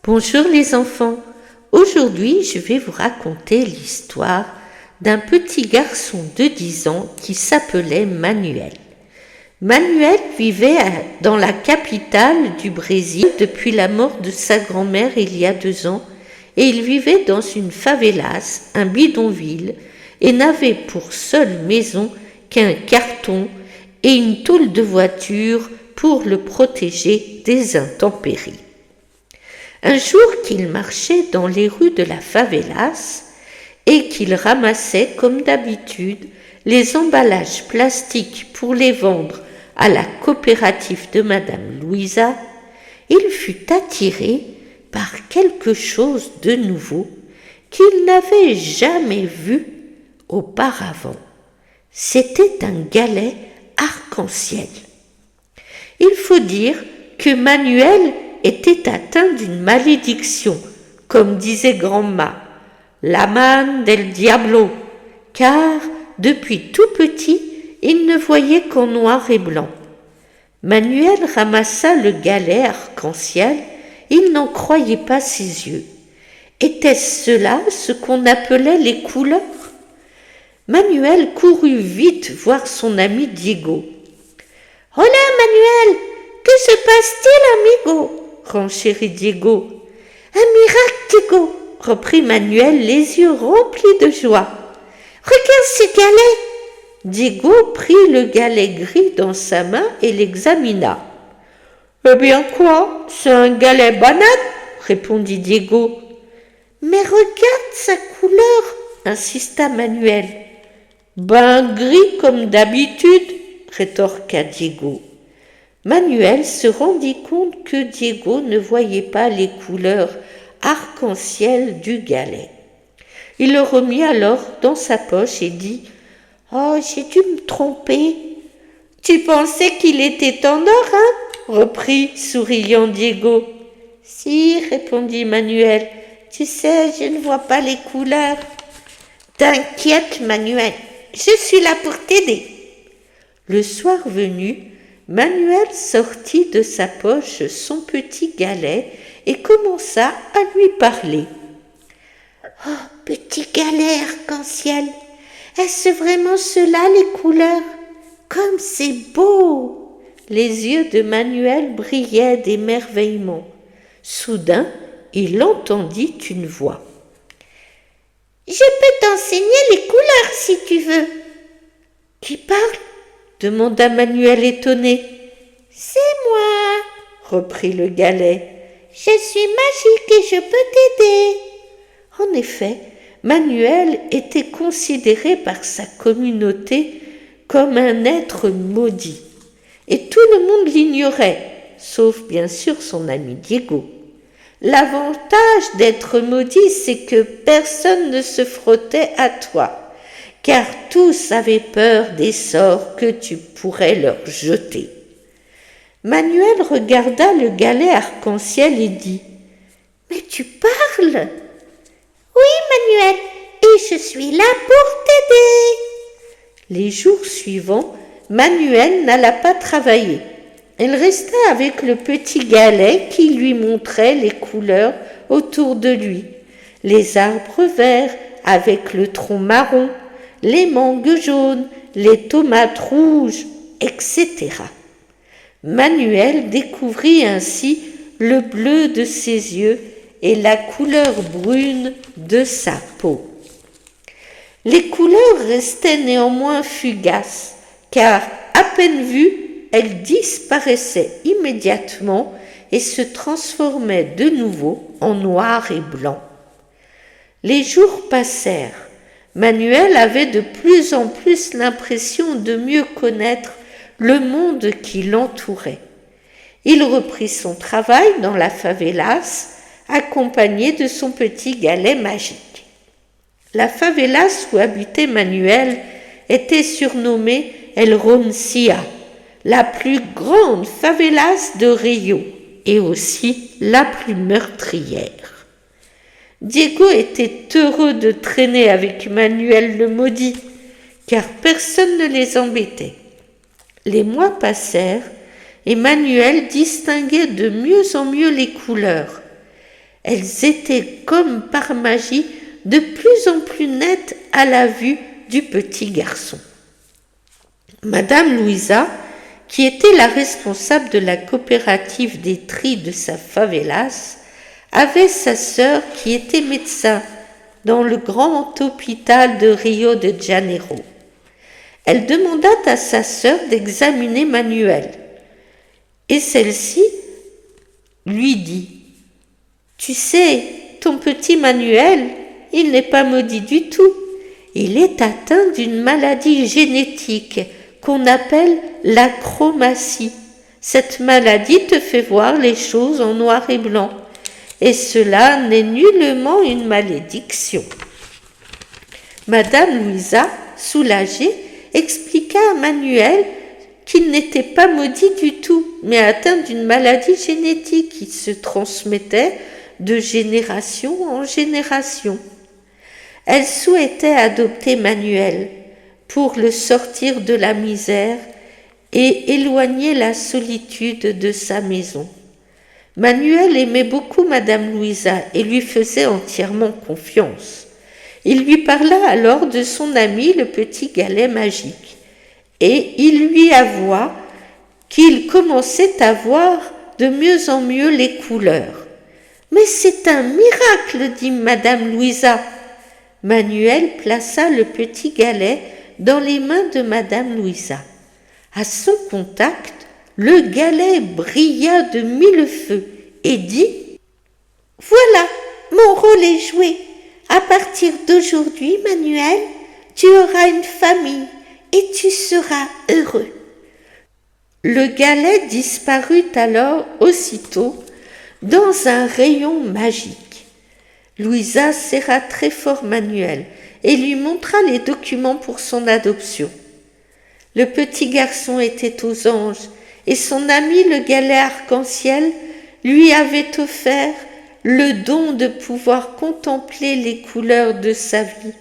Bonjour les enfants, aujourd'hui je vais vous raconter l'histoire d'un petit garçon de 10 ans qui s'appelait Manuel. Manuel vivait dans la capitale du Brésil depuis la mort de sa grand-mère il y a 2 ans et il vivait dans une favelas, un bidonville, et n'avait pour seule maison qu'un carton et une tôle de voiture pour le protéger des intempéries. Un jour qu'il marchait dans les rues de la favelas et qu'il ramassait comme d'habitude les emballages plastiques pour les vendre à la coopérative de Madame Louisa, il fut attiré par quelque chose de nouveau qu'il n'avait jamais vu auparavant. C'était un galet arc-en-ciel. Il faut dire que Manuel était atteint d'une malédiction, comme disait grand-ma, la man del diablo, car depuis tout petit, il ne voyait qu'en noir et blanc. Manuel ramassa le galet arc-en-ciel, il n'en croyait pas ses yeux. Était-ce cela ce qu'on appelait les couleurs? Manuel courut vite voir son ami Diego. « Hola Manuel, que se passe-t-il amigo ?» renchérit Diego. « Un miracle Diego !» reprit Manuel, les yeux remplis de joie. « Regarde ce galet !» Diego prit le galet gris dans sa main et l'examina. « Eh bien quoi, c'est un galet banane !» répondit Diego. « Mais regarde sa couleur !» insista Manuel. « Ben gris comme d'habitude !» rétorqua Diego. Manuel se rendit compte que Diego ne voyait pas les couleurs arc-en-ciel du galet. Il le remit alors dans sa poche et dit « Oh, j'ai dû me tromper. »« Tu pensais qu'il était en or, hein ?» reprit souriant Diego. « Si, » répondit Manuel, « tu sais, je ne vois pas les couleurs. »« T'inquiète, Manuel, je suis là pour t'aider. » Le soir venu, Manuel sortit de sa poche son petit galet et commença à lui parler. « Oh, petit galet arc-en-ciel, est-ce vraiment cela les couleurs? Comme c'est beau !» Les yeux de Manuel brillaient d'émerveillement. Soudain, il entendit une voix. « Je peux t'enseigner les couleurs si tu veux. »« Qui parle ?» demanda Manuel étonné. « C'est moi, » reprit le galet. « Je suis magique et je peux t'aider. » En effet, Manuel était considéré par sa communauté comme un être maudit, et tout le monde l'ignorait, sauf bien sûr son ami Diego. L'avantage d'être maudit, c'est que personne ne se frottait à toi, car tous avaient peur des sorts que tu pourrais leur jeter. Manuel regarda le galet arc-en-ciel et dit « Mais tu parles ?»« Oui, Manuel, et je suis là pour t'aider. » Les jours suivants, Manuel n'alla pas travailler. Il resta avec le petit galet qui lui montrait les couleurs autour de lui, les arbres verts avec le tronc marron, les mangues jaunes, les tomates rouges, etc. Manuel découvrit ainsi le bleu de ses yeux et la couleur brune de sa peau. Les couleurs restaient néanmoins fugaces, car à peine vues, elles disparaissaient immédiatement et se transformaient de nouveau en noir et blanc. Les jours passèrent. Manuel avait de plus en plus l'impression de mieux connaître le monde qui l'entourait. Il reprit son travail dans la favelas, accompagné de son petit galet magique. La favelas où habitait Manuel était surnommée El Roncia, la plus grande favelas de Rio et aussi la plus meurtrière. Diego était heureux de traîner avec Manuel le maudit, car personne ne les embêtait. Les mois passèrent et Manuel distinguait de mieux en mieux les couleurs. elles étaient comme par magie de plus en plus nettes à la vue du petit garçon. Madame Louisa, qui était la responsable de la coopérative des tris de sa favelas, avait sa sœur qui était médecin dans le grand hôpital de Rio de Janeiro. Elle demanda à sa sœur d'examiner Manuel, et celle-ci lui dit « Tu sais, ton petit Manuel, il n'est pas maudit du tout. Il est atteint d'une maladie génétique qu'on appelle l'achromatie. Cette maladie te fait voir les choses en noir et blanc, et cela n'est nullement une malédiction. » Madame Louisa, soulagée, expliqua à Manuel qu'il n'était pas maudit du tout, mais atteint d'une maladie génétique qui se transmettait de génération en génération. Elle souhaitait adopter Manuel pour le sortir de la misère et éloigner la solitude de sa maison. Manuel aimait beaucoup Madame Louisa et lui faisait entièrement confiance. Il lui parla alors de son ami le petit galet magique, et il lui avoua qu'il commençait à voir de mieux en mieux les couleurs. « Mais c'est un miracle, dit Madame Louisa. » Manuel plaça le petit galet dans les mains de Madame Louisa. À son contact, le galet brilla de mille feux et dit « Voilà, mon rôle est joué. À partir d'aujourd'hui, Manuel, tu auras une famille et tu seras heureux. » Le galet disparut alors aussitôt dans un rayon magique. Louisa serra très fort Manuel et lui montra les documents pour son adoption. Le petit garçon était aux anges et son ami le galet arc-en-ciel lui avait offert le don de pouvoir contempler les couleurs de sa vie,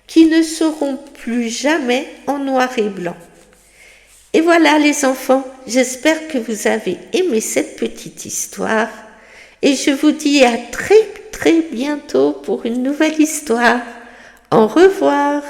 qui ne seront plus jamais en noir et blanc. Et voilà les enfants, j'espère que vous avez aimé cette petite histoire et je vous dis à très très bientôt pour une nouvelle histoire. Au revoir.